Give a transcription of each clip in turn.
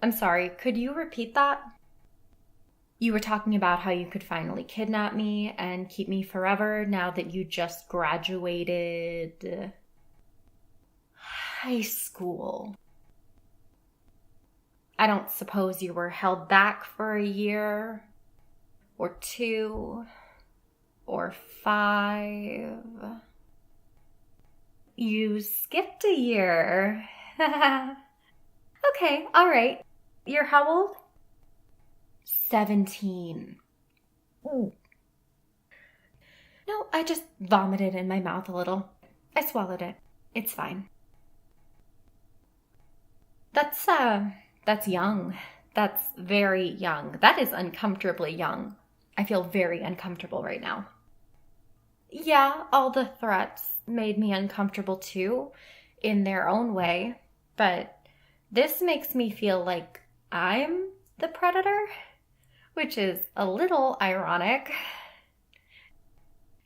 I'm sorry, could you repeat that? You were talking about how you could finally kidnap me and keep me forever now that you just graduated high school. I don't suppose you were held back for a year or 2 or 5. You skipped a year. Okay, all right. You're how old? 17. Ooh. No, I just vomited in my mouth a little. I swallowed it. It's fine. That's young. That's very young. That is uncomfortably young. I feel very uncomfortable right now. Yeah, all the threats made me uncomfortable too, in their own way, but this makes me feel like I'm the predator, which is a little ironic.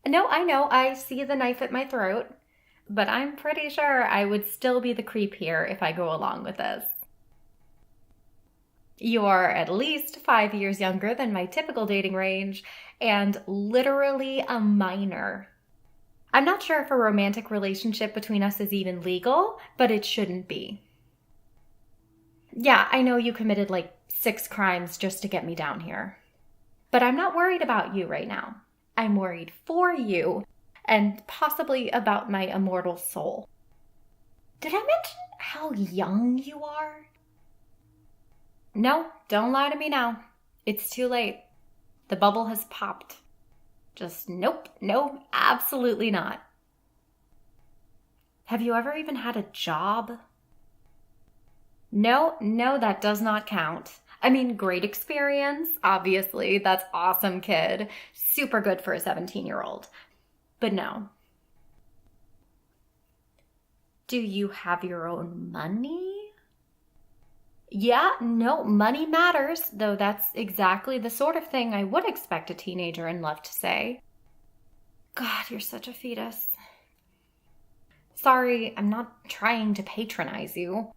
No, I know, I see the knife at my throat, but I'm pretty sure I would still be the creep here if I go along with this. You're at least 5 years younger than my typical dating range, and literally a minor. I'm not sure if a romantic relationship between us is even legal, but it shouldn't be. Yeah, I know you committed like 6 crimes just to get me down here. But I'm not worried about you right now. I'm worried for you, and possibly about my immortal soul. Did I mention how young you are? No, don't lie to me now. It's too late. The bubble has popped. Just nope, no, absolutely not. Have you ever even had a job? No, that does not count. I mean, great experience, obviously. That's awesome, kid. Super good for a 17-year-old. But no. Do you have your own money? Yeah, no, money matters, though that's exactly the sort of thing I would expect a teenager in love to say. God, you're such a fetus. Sorry, I'm not trying to patronize you.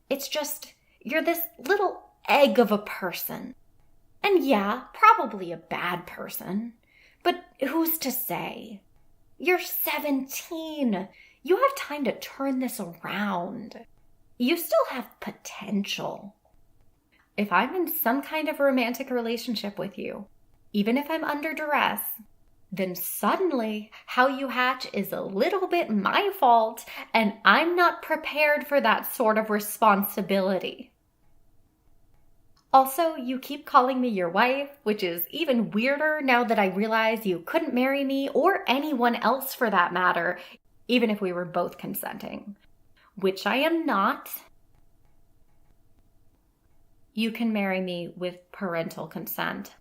It's just, you're this little egg of a person. And yeah, probably a bad person. But who's to say? You're 17. You have time to turn this around. You still have potential. If I'm in some kind of romantic relationship with you, even if I'm under duress, then suddenly how you hatch is a little bit my fault, and I'm not prepared for that sort of responsibility. Also, you keep calling me your wife, which is even weirder now that I realize you couldn't marry me or anyone else for that matter, even if we were both consenting. Which I am not. You can marry me with parental consent.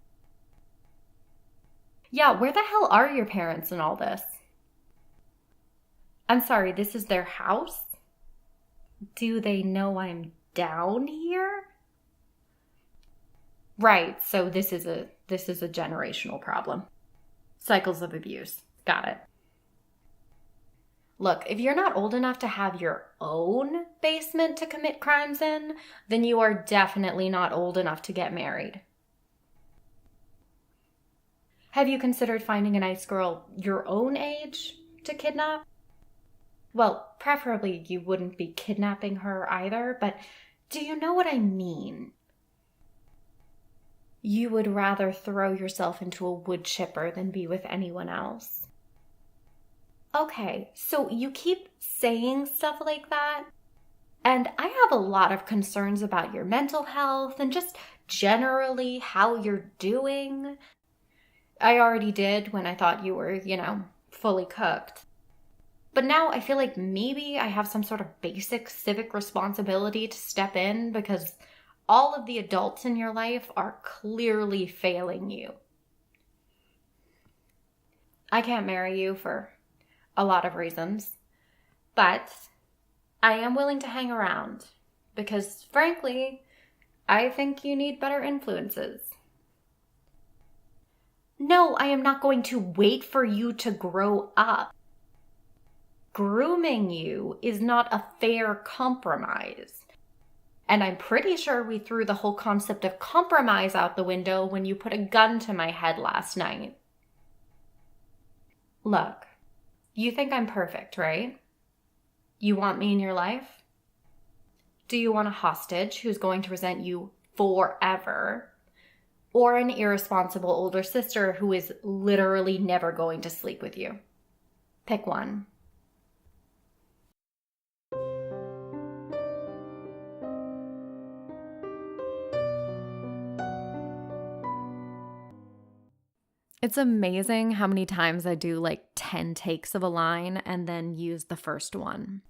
Yeah, where the hell are your parents in all this? I'm sorry, this is their house? Do they know I'm down here? Right, so this is a generational problem. Cycles of abuse. Got it. Look, if you're not old enough to have your own basement to commit crimes in, then you are definitely not old enough to get married. Have you considered finding a nice girl your own age to kidnap? Well, preferably you wouldn't be kidnapping her either, but do you know what I mean? You would rather throw yourself into a wood chipper than be with anyone else. Okay, so you keep saying stuff like that, and I have a lot of concerns about your mental health and just generally how you're doing. I already did when I thought you were, fully cooked. But now I feel like maybe I have some sort of basic civic responsibility to step in because all of the adults in your life are clearly failing you. I can't marry you for a lot of reasons, but I am willing to hang around because, frankly, I think you need better influences. No, I am not going to wait for you to grow up. Grooming you is not a fair compromise. And I'm pretty sure we threw the whole concept of compromise out the window when you put a gun to my head last night. Look, you think I'm perfect, right? You want me in your life? Do you want a hostage who's going to resent you forever? Or an irresponsible older sister who is literally never going to sleep with you? Pick one. It's amazing how many times I do like 10 takes of a line and then use the first one.